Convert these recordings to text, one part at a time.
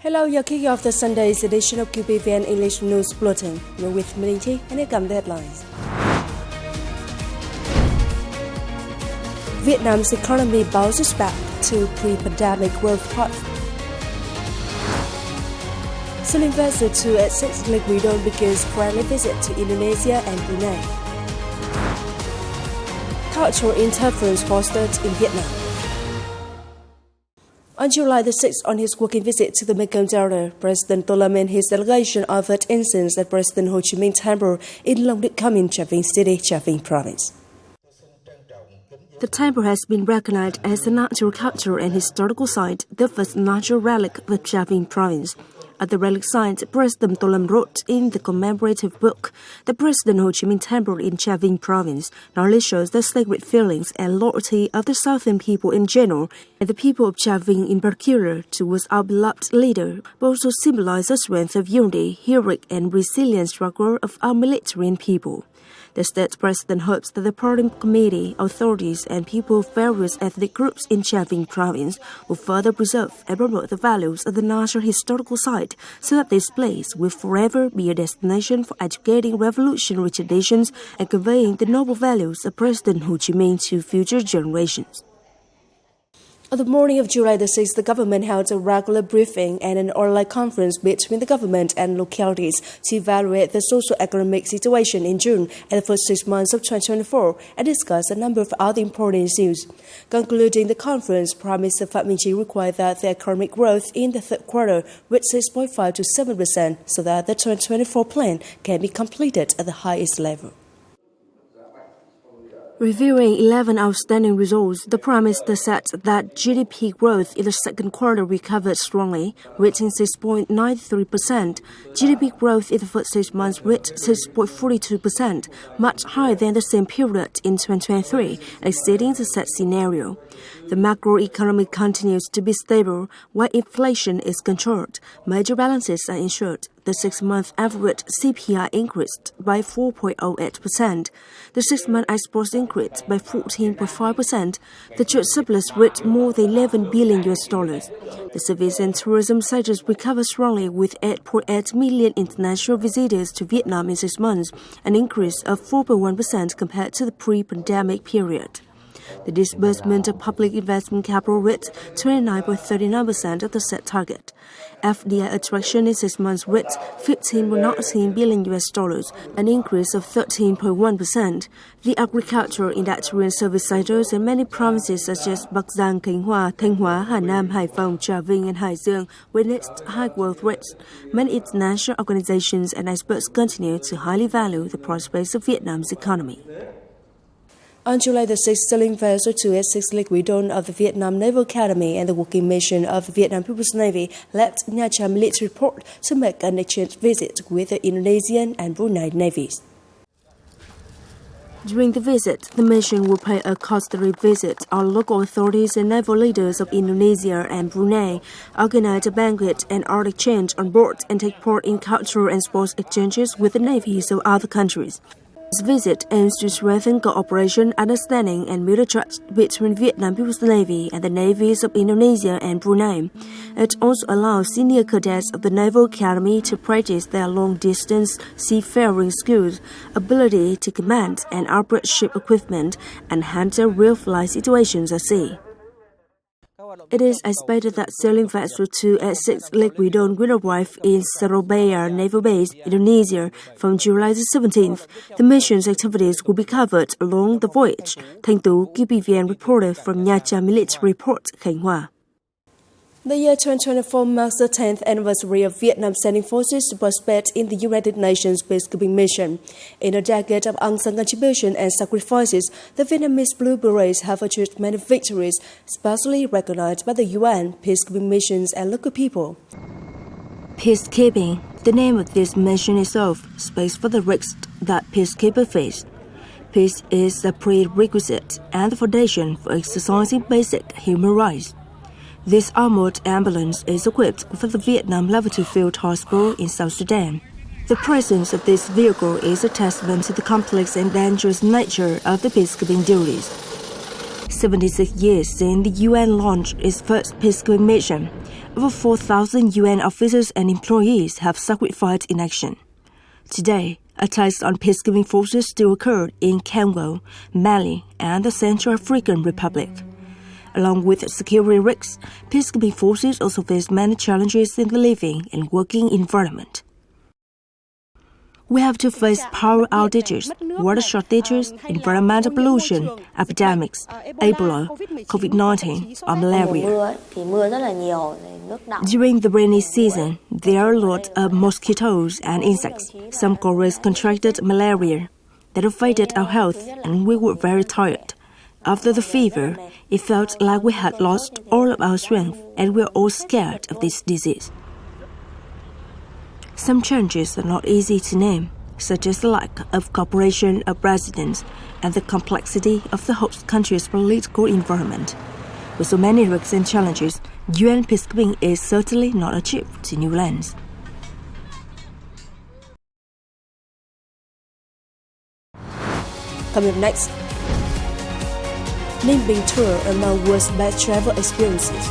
Hello, you're kicking off the Sunday's edition of QPVN English News Bulletin. You're with Melinti, and here come the headlines. Vietnam's economy bounces back to pre-pandemic growth path. Selling vessel 286 Lake Widon begins friendly visit to Indonesia and Brunei. Cultural interference fostered in Vietnam. On July the 6th, on his working visit to the Mekong Delta, President Tolam and his delegation offered incense at President Ho Chi Minh Temple in Long Dit Kham in Tra Vinh City, Tra Vinh Province. The temple has been recognized as a natural cultural and historical site, the first natural relic of Tra Vinh Province. At the relic site, President Tolam wrote in the commemorative book, the President Ho Chi Minh Temple in Tra Vinh Province not only shows the sacred feelings and loyalty of the southern people in general, and the people of Tra Vinh in particular towards our beloved leader, but also symbolizes the strength of unity, heroic and resilient struggle of our military and people. The state president hopes that the Parliament Committee, authorities and people of various ethnic groups in Tra Vinh Province will further preserve and promote the values of the national historical site so that this place will forever be a destination for educating revolutionary traditions and conveying the noble values of President Ho Chi Minh to future generations. On the morning of July the 6th, the government held a regular briefing and an online conference between the government and localities to evaluate the socio-economic situation in June and the first 6 months of 2024 and discuss a number of other important issues. Concluding the conference, Prime Minister Phạm Minh Chính required that the economic growth in the third quarter reach 6.5 to 7% so that the 2024 plan can be completed at the highest level. Reviewing 11 outstanding results, the Prime Minister said that GDP growth in the second quarter recovered strongly, reaching 6.93%. GDP growth in the first 6 months reached 6.42%, much higher than the same period in 2023, exceeding the set scenario. The macroeconomy continues to be stable, while inflation is controlled. Major balances are ensured. The 6-month average CPI increased by 4.08%. The 6-month exports increased by 14.5%. The trade surplus reached more than $11 billion. The service and tourism sectors recovered strongly with 8.8 million international visitors to Vietnam in 6 months, an increase of 4.1% compared to the pre-pandemic period. The disbursement of public investment capital reached 29.39% of the set target. FDI attraction in 6 months reached $15.19 billion, an increase of 13.1%. The agricultural, industrial and service sectors in many provinces such as Bắc Giang, Khánh Hòa, Thanh Hóa, Hà Nam, Hải Phòng, Trà Vinh and Hải Dương witnessed high growth rates. Many international organizations and experts continue to highly value the prospects of Vietnam's economy. On July the 6th, sailing vessel 286 Lake Widon of the Vietnam Naval Academy and the working mission of the Vietnam People's Navy left Nha Trang military port to make an exchange visit with the Indonesian and Brunei navies. During the visit, the mission will pay a customary visit on local authorities and naval leaders of Indonesia and Brunei, organize a banquet and art exchange on board, and take part in cultural and sports exchanges with the navies of other countries. This visit aims to strengthen cooperation, understanding, and mutual trust between Vietnam People's Navy and the navies of Indonesia and Brunei. It also allows senior cadets of the Naval Academy to practice their long-distance seafaring skills, ability to command and operate ship equipment, and handle real-life situations at sea. It is expected that sailing vessel 286 Lake Widon will arrive in Surabaya Naval Base, Indonesia, from July the 17th. The mission's activities will be covered along the voyage. Thanh Tú, QPVN reporter from Nha Trang Military Port, Khánh Hòa. The year 2024 marks the 10th anniversary of Vietnam sending forces to participate in the United Nations peacekeeping mission. In a decade of unsung contribution and sacrifices, the Vietnamese Blue Berets have achieved many victories, especially recognized by the UN, peacekeeping missions, and local people. Peacekeeping, the name of this mission itself, speaks for the risks that peacekeepers face. Peace is a prerequisite and the foundation for exercising basic human rights. This armored ambulance is equipped with the Vietnam Level 2 Field Hospital in South Sudan. The presence of this vehicle is a testament to the complex and dangerous nature of the peacekeeping duties. 76 years since the UN launched its first peacekeeping mission, over 4,000 UN officers and employees have sacrificed in action. Today, attacks on peacekeeping forces still occur in Congo, Mali, and the Central African Republic. Along with security risks, peacekeeping forces also face many challenges in the living and working environment. We have to face power outages, water shortages, environmental pollution, epidemics, Ebola, COVID-19, or malaria. During the rainy season, there are a lot of mosquitoes and insects. Some colleagues contracted malaria. That affected our health, and we were very tired. After the fever, it felt like we had lost all of our strength, and we were all scared of this disease. Some challenges are not easy to name, such as the lack of cooperation of residents and the complexity of the host country's political environment. With so many risks and challenges, UN peacekeeping is certainly not achieved to new lands. Coming up next, Ninh Bình tour among world's best travel experiences.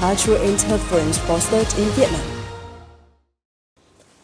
Cultural interference fostered in Vietnam.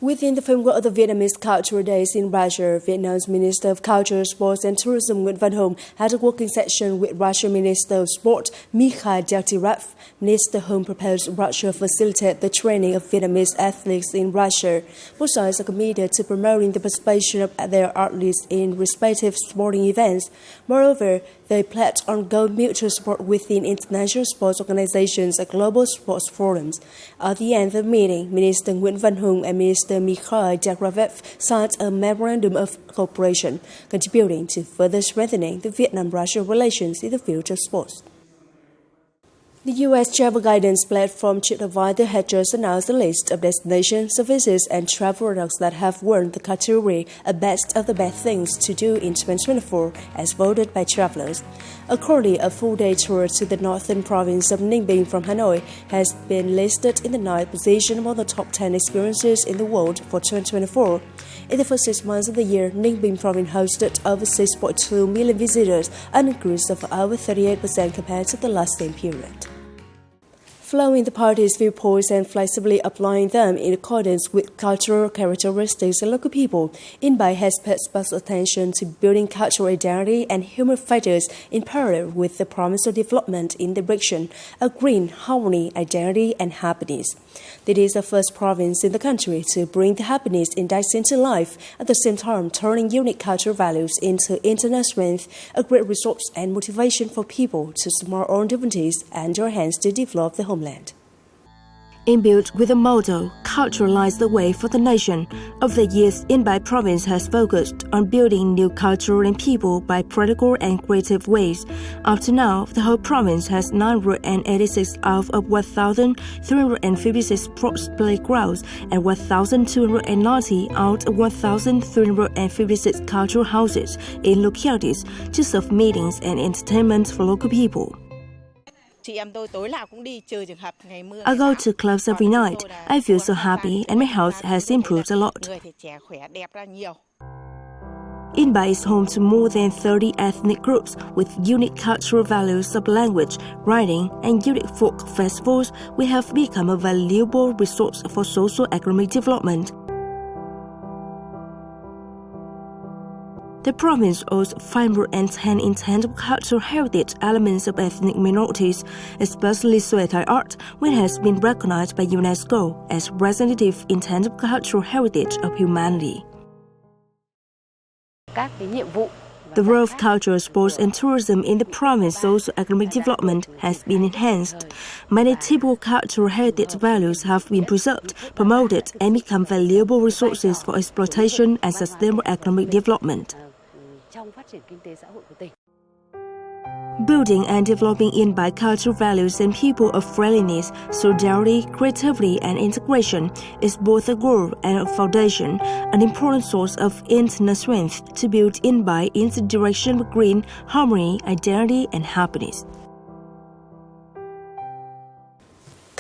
Within the framework of the Vietnamese Cultural Days in Russia, Vietnam's Minister of Culture, Sports and Tourism Nguyễn Văn Hùng had a working session with Russian Minister of Sport Mikhail Reup. Minister Hùng proposed Russia facilitate the training of Vietnamese athletes in Russia. Both sides are committed to promoting the participation of their athletes in respective sporting events. Moreover, they pledged ongoing mutual support within international sports organizations and global sports forums. At the end of the meeting, Minister Nguyễn Văn Hùng and Minister Mikhail Reup signed a memorandum of cooperation, contributing to further strengthening the Vietnam-Russia relations in the field of sports. The U.S. travel guidance platform TripAdvisor had just announced a list of destinations, services, and travel products that have won the category of Best of the Best Things to Do in 2024 as voted by travelers. Accordingly, a full-day tour to the northern province of Ninh Bình from Hanoi has been listed in the 9th position among the top 10 experiences in the world for 2024. In the first 6 months of the year, Ninh Bình province hosted over 6.2 million visitors, an increase of over 38% compared to the last same period. Following the party's viewpoints and flexibly applying them in accordance with cultural characteristics of local people, InBay has paid special attention to building cultural identity and human factors in parallel with the promise of development in the direction of green, harmony, identity, and happiness. This is the first province in the country to bring the happiness index into life, at the same time turning unique cultural values into internal strength, a great resource and motivation for people to support own differences and join hands to develop the homeland. Imbued with the motto, "Culture lies the way for the nation," over the years, InBay province has focused on building new culture and people by practical and creative ways. Up to now, the whole province has 986 out of 1,356 sports playgrounds and 1,290 out of 1,356 cultural houses in localities to serve meetings and entertainment for local people. I go to clubs every night. I feel so happy and my health has improved a lot. InBay is home to more than 30 ethnic groups with unique cultural values of language, writing, and unique folk festivals. We have become a valuable resource for socio-economic development. The province owns 510 intangible cultural heritage elements of ethnic minorities, especially Sui Thai art, which has been recognized by UNESCO as representative intangible cultural heritage of humanity. The role of culture, sports, and tourism in the province's socio-economic development has been enhanced. Many typical cultural heritage values have been preserved, promoted, and become valuable resources for exploitation and sustainable economic development. Building and developing InBay cultural values and people of friendliness, solidarity, creativity, and integration is both a goal and a foundation, an important source of internal strength to build InBay in the direction of green, harmony, identity, and happiness.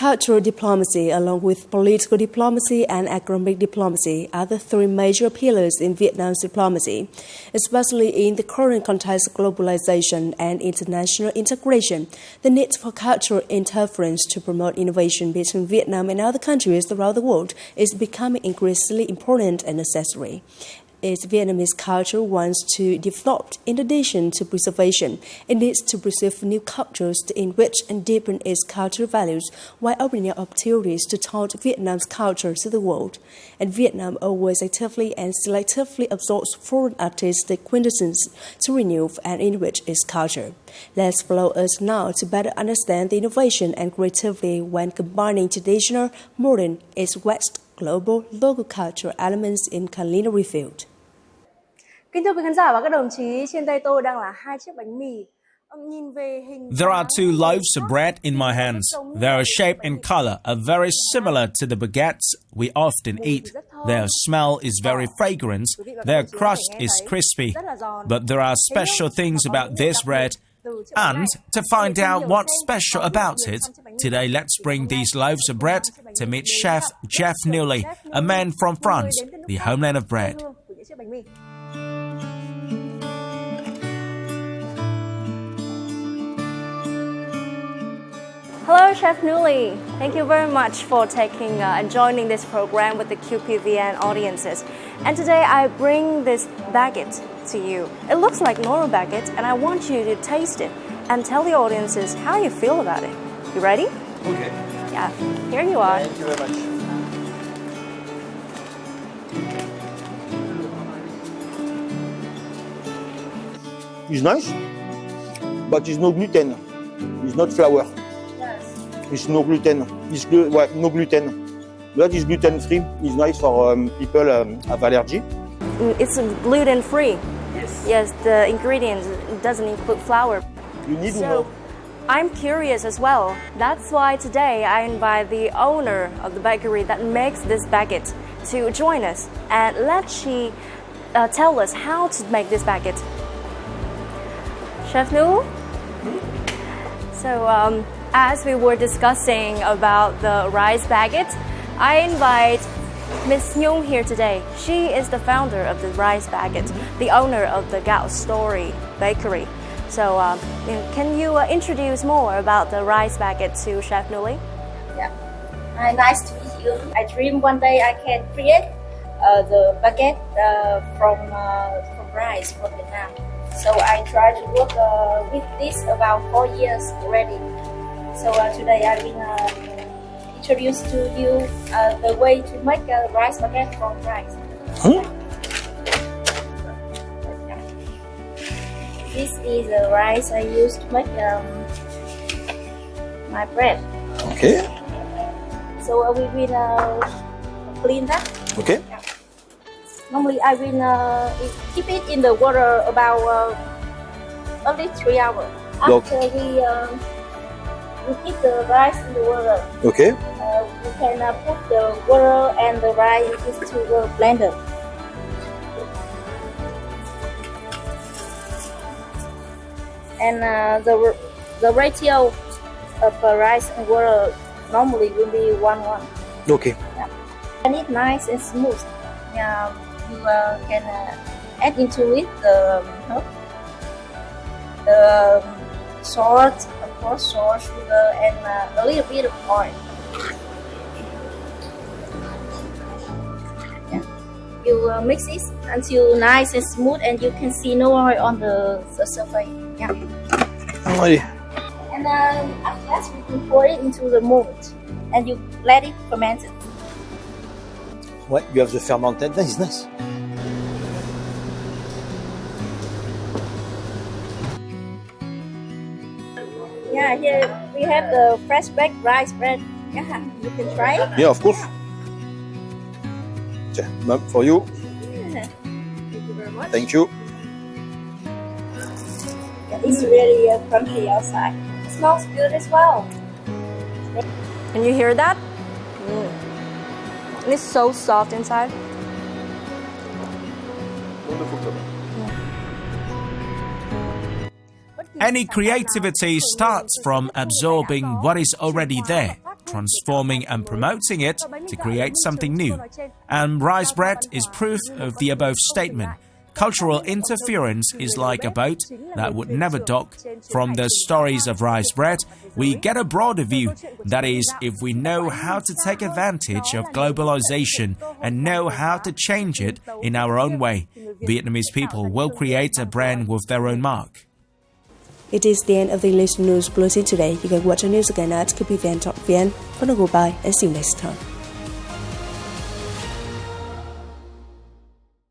Cultural diplomacy, along with political diplomacy and economic diplomacy, are the three major pillars in Vietnam's diplomacy. Especially in the current context of globalization and international integration, the need for cultural interference to promote innovation between Vietnam and other countries around the world is becoming increasingly important and necessary. Its Vietnamese culture wants to develop in addition to preservation. It needs to preserve new cultures to enrich and deepen its cultural values while opening up opportunities to taught Vietnam's culture to the world. And Vietnam always actively and selectively absorbs foreign artistic quintessence to renew and enrich its culture. Let's follow us now to better understand the innovation and creativity when combining traditional, modern, East West, global, local cultural elements in culinary field. Kính thưa quý khán giả và các đồng chí, trên tay tôi đang là hai chiếc bánh mì. There are two loaves of bread in my hands. Their shape and color are very similar to the baguettes we often eat. Their smell is very fragrant. Their crust is crispy. But there are special things about this bread. And to find out what's special about it, today let's bring these loaves of bread to meet Chef Jeff Newley, a man from France, the homeland of bread. Hello, Chef Newley. Thank you very much for taking and joining this program with the QPVN audiences. And today I bring this baguette to you. It looks like normal baguette, and I want you to taste it and tell the audiences how you feel about it. You ready? Okay. Yeah. Here you are. Thank you very much. It's nice, but it's no gluten. It's not flour. It's no gluten. It's no gluten. That is gluten-free. It's nice for people have allergy. It's gluten-free. Yes. Yes, the ingredients doesn't include flour. You need So, more. I'm curious as well. That's why today I invite the owner of the bakery that makes this baguette to join us and let she tell us how to make this baguette. Chef Nu? So, as we were discussing about the rice baguette, I invite Miss Nhung here today. She is the founder of the rice baguette, the owner of the Gạo Story Bakery. So, can you introduce more about the rice baguette to Chef Newley? Yeah. Nice to meet you. I dream one day I can create the baguette from rice from Vietnam. So I try to work with this about 4 years already. So today I will introduce to you the way to make a rice baguette from rice. Huh? This is the rice I use to make my bread. Okay. So we will clean that. Okay. Yeah. Normally I will keep it in the water about only 3 hours. After we keep the rice in the water. Okay. We can put the water and the rice into the blender. And the ratio of rice and water normally will be 1:1. Okay. Yeah. And it's nice and smooth. Yeah, you can add into it the salt, of course, salt, sugar, and a little bit of oil. Yeah. You mix it until nice and smooth, and you can see no oil on the surface. Yeah. Allez. And after that, you can pour it into the mold, and you let it ferment it. Ouais, you have the fermented. That is nice. Yeah, here we have the fresh baked rice bread. Yeah, you can try it. Yeah, of course. Okay, ma'am, for you. Yeah. Thank you very much. Thank you. Yeah, it's really crunchy outside. It smells good as well. Can you hear that? It's so soft inside. Any creativity starts from absorbing what is already there. transforming and promoting it to create something new. And rice bread is proof of the above statement. Cultural interference is like a boat that would never dock. From the stories of rice bread, we get a broader view. That is, if we know how to take advantage of globalization and know how to change it in our own way, Vietnamese people will create a brand with their own mark. It is the end of the English News Bulletin today. You can watch our news again at QPVN.vn. For now, goodbye and see you next time.